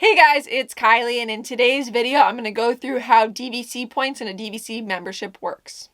Hey guys, it's Kylie, and in today's video, I'm going to go through how DVC points and a DVC membership works.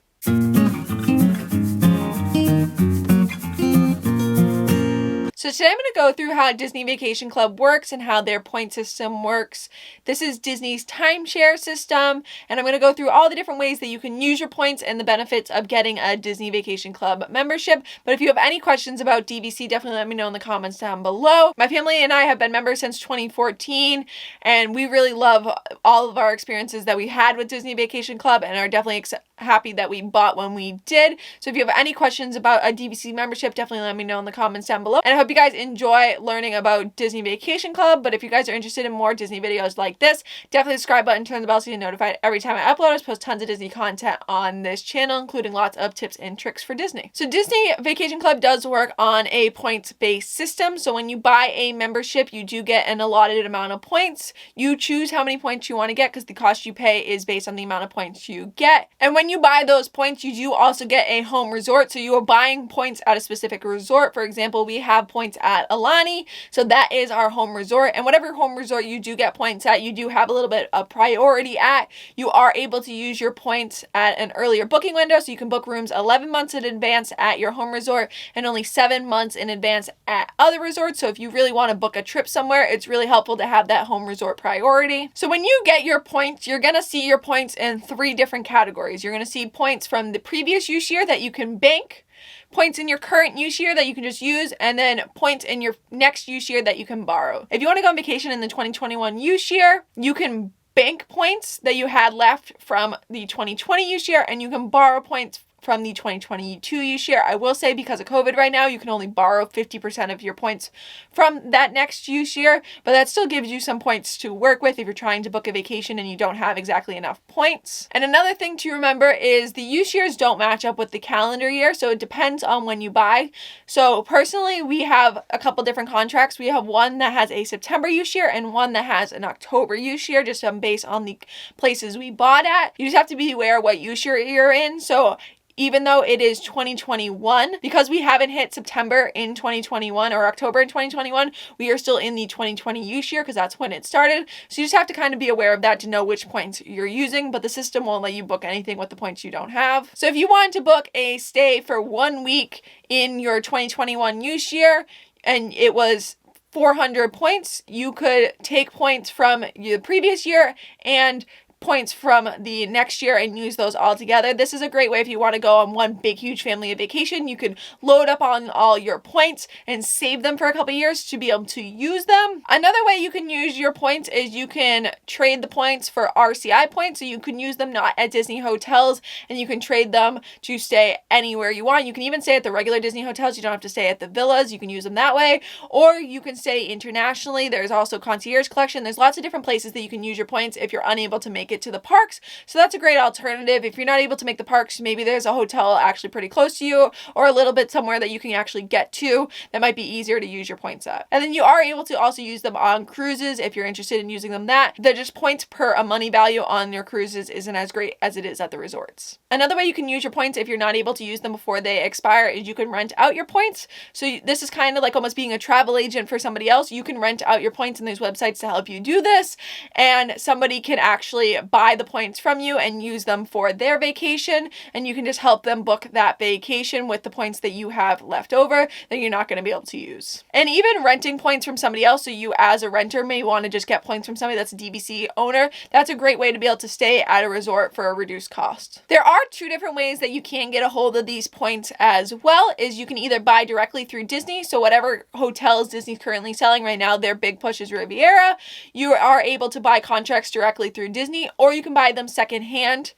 So today I'm going to go through how Disney Vacation Club works and how their point system works. This is Disney's timeshare system, and I'm going to go through all the different ways that you can use your points and the benefits of getting a Disney Vacation Club membership. But if you have any questions about DVC, definitely let me know in the comments down below. My family and I have been members since 2014, and we really love all of our experiences that we had with Disney Vacation Club and are definitely happy that we bought when we did. So if you have any questions about a DVC membership, definitely let me know in the comments down below. And I hope you guys enjoy learning about Disney Vacation Club. But if you guys are interested in more Disney videos like this, definitely subscribe button, turn the bell so you're notified every time I upload. I post tons of Disney content on this channel, including lots of tips and tricks for Disney. So Disney Vacation Club does work on a points-based system. So when you buy a membership, you do get an allotted amount of points. You choose how many points you want to get because the cost you pay is based on the amount of points you get. And when you buy those points, you do also get a home resort. So you are buying points at a specific resort. For example, we have points at Alani. So that is our home resort. And whatever home resort you do get points at, you do have a little bit of priority at. You are able to use your points at an earlier booking window. So you can book rooms 11 months in advance at your home resort and only 7 months in advance at other resorts. So if you really want to book a trip somewhere, it's really helpful to have that home resort priority. So when you get your points, you're going to see your points in 3 different categories. You're going to see points from the previous use year that you can bank, points in your current use year that you can just use, and then points in your next use year that you can borrow. If you want to go on vacation in the 2021 use year, you can bank points that you had left from the 2020 use year, and you can borrow points from the 2022 use year. I will say because of COVID right now, you can only borrow 50% of your points from that next use year, but that still gives you some points to work with if you're trying to book a vacation and you don't have exactly enough points. And another thing to remember is the use years don't match up with the calendar year, so it depends on when you buy. So personally, we have a couple different contracts. We have one that has a September use year and one that has an October use year, just based on the places we bought at. You just have to be aware what use year you're in. So even though it is 2021, because we haven't hit September in 2021 or October in 2021, we are still in the 2020 use year because that's when it started. So you just have to kind of be aware of that to know which points you're using, but the system won't let you book anything with the points you don't have. So if you wanted to book a stay for 1 week in your 2021 use year and it was 400 points, you could take points from the previous year and points from the next year and use those all together. This is a great way if you want to go on one big huge family vacation. You could load up on all your points and save them for a couple years to be able to use them. Another way you can use your points is you can trade the points for RCI points. So you can use them not at Disney hotels and you can trade them to stay anywhere you want. You can even stay at the regular Disney hotels. You don't have to stay at the villas. You can use them that way, or you can stay internationally. There's also concierge collection. There's lots of different places that you can use your points if you're unable to make it to the parks. So that's a great alternative. If you're not able to make the parks, maybe there's a hotel actually pretty close to you or a little bit somewhere that you can actually get to that might be easier to use your points at. And then you are able to also use them on cruises if you're interested in using them that. They're just points per a money value on your cruises isn't as great as it is at the resorts. Another way you can use your points if you're not able to use them before they expire is you can rent out your points. So this is kind of like almost being a travel agent for somebody else. You can rent out your points and there's websites to help you do this, and somebody can actually buy the points from you and use them for their vacation, and you can just help them book that vacation with the points that you have left over that you're not going to be able to use. And even renting points from somebody else, so you as a renter may want to just get points from somebody that's a DVC owner, that's a great way to be able to stay at a resort for a reduced cost. There are 2 different ways that you can get a hold of these points as well. Is you can either buy directly through Disney, so whatever hotels Disney's currently selling right now, their big push is Riviera, you are able to buy contracts directly through Disney, or you can buy them secondhand.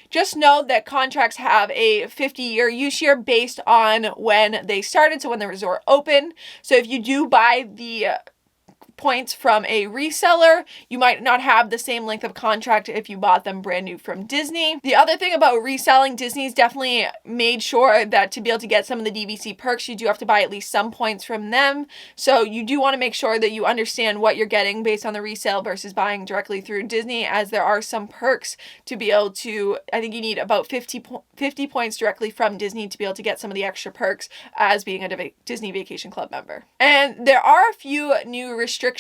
Just know that contracts have a 50-year use year based on when they started, so when the resort opened. So if you do buy the points from a reseller, you might not have the same length of contract if you bought them brand new from Disney. The other thing about reselling, Disney's definitely made sure that to be able to get some of the DVC perks, you do have to buy at least some points from them. So you do want to make sure that you understand what you're getting based on the resale versus buying directly through Disney, as there are some perks to be able to, I think you need about 50 points directly from Disney to be able to get some of the extra perks as being a Disney Vacation Club member. And there are a few new restrictions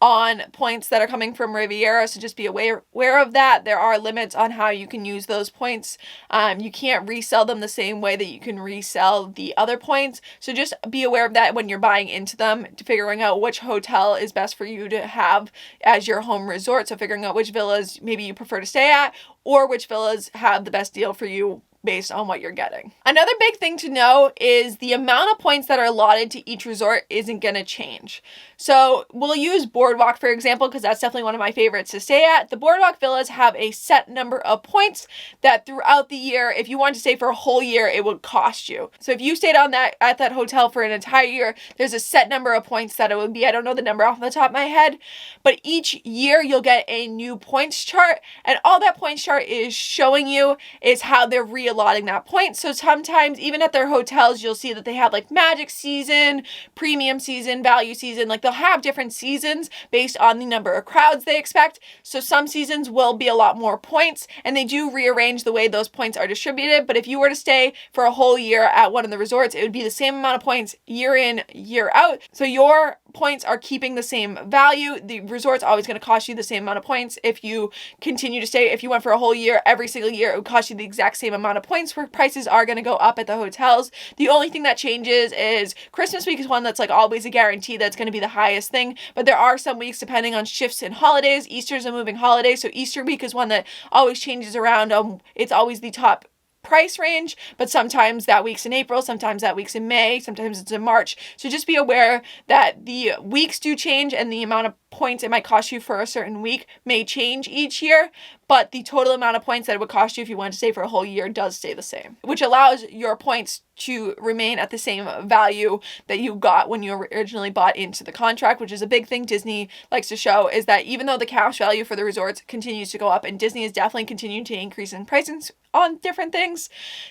on points that are coming from Riviera, so just be aware of that. There are limits on how you can use those points. You can't resell them the same way that you can resell the other points, so just be aware of that when you're buying into them, to figuring out which hotel is best for you to have as your home resort, so figuring out which villas maybe you prefer to stay at, or which villas have the best deal for you based on what you're getting. Another big thing to know is the amount of points that are allotted to each resort isn't going to change. So we'll use Boardwalk, for example, because that's definitely one of my favorites to stay at. The Boardwalk villas have a set number of points that throughout the year, if you want to stay for a whole year, it would cost you. So if you stayed at that hotel for an entire year, there's a set number of points that it would be. I don't know the number off the top of my head, but each year you'll get a new points chart, and all that points chart is showing you is how they're allotting that point. So sometimes even at their hotels, you'll see that they have like magic season, premium season, value season. Like they'll have different seasons based on the number of crowds they expect. So some seasons will be a lot more points, and they do rearrange the way those points are distributed. But if you were to stay for a whole year at one of the resorts, it would be the same amount of points year in, year out. So your points are keeping the same value. The resort's always going to cost you the same amount of points. If you continue to stay, if you went for a whole year, every single year, it would cost you the exact same amount of points, where prices are going to go up at the hotels. The only thing that changes is Christmas week is one that's like always a guarantee that's going to be the highest thing, but there are some weeks depending on shifts and holidays. Easter's a moving holiday, so Easter week is one that always changes around. It's always the top price range, but sometimes that week's in April, sometimes that week's in May, sometimes it's in March. So just be aware that the weeks do change, and the amount of points it might cost you for a certain week may change each year, but the total amount of points that it would cost you if you wanted to stay for a whole year does stay the same, which allows your points to remain at the same value that you got when you originally bought into the contract, which is a big thing Disney likes to show, is that even though the cash value for the resorts continues to go up, and Disney is definitely continuing to increase in pricing on different things,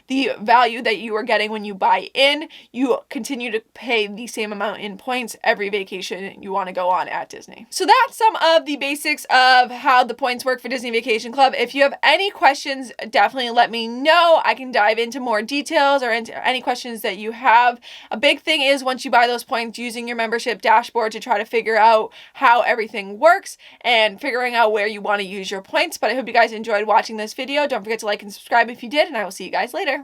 the value that you are getting when you buy in, you continue to pay the same amount in points every vacation you want to go on at Disney. So that's some of the basics of how the points work for Disney Vacation Club. If you have any questions, definitely let me know. I can dive into more details or into any questions that you have. A big thing is once you buy those points, using your membership dashboard to try to figure out how everything works and figuring out where you want to use your points. But I hope you guys enjoyed watching this video. Don't forget to like and subscribe if you did, and I will see you guys later.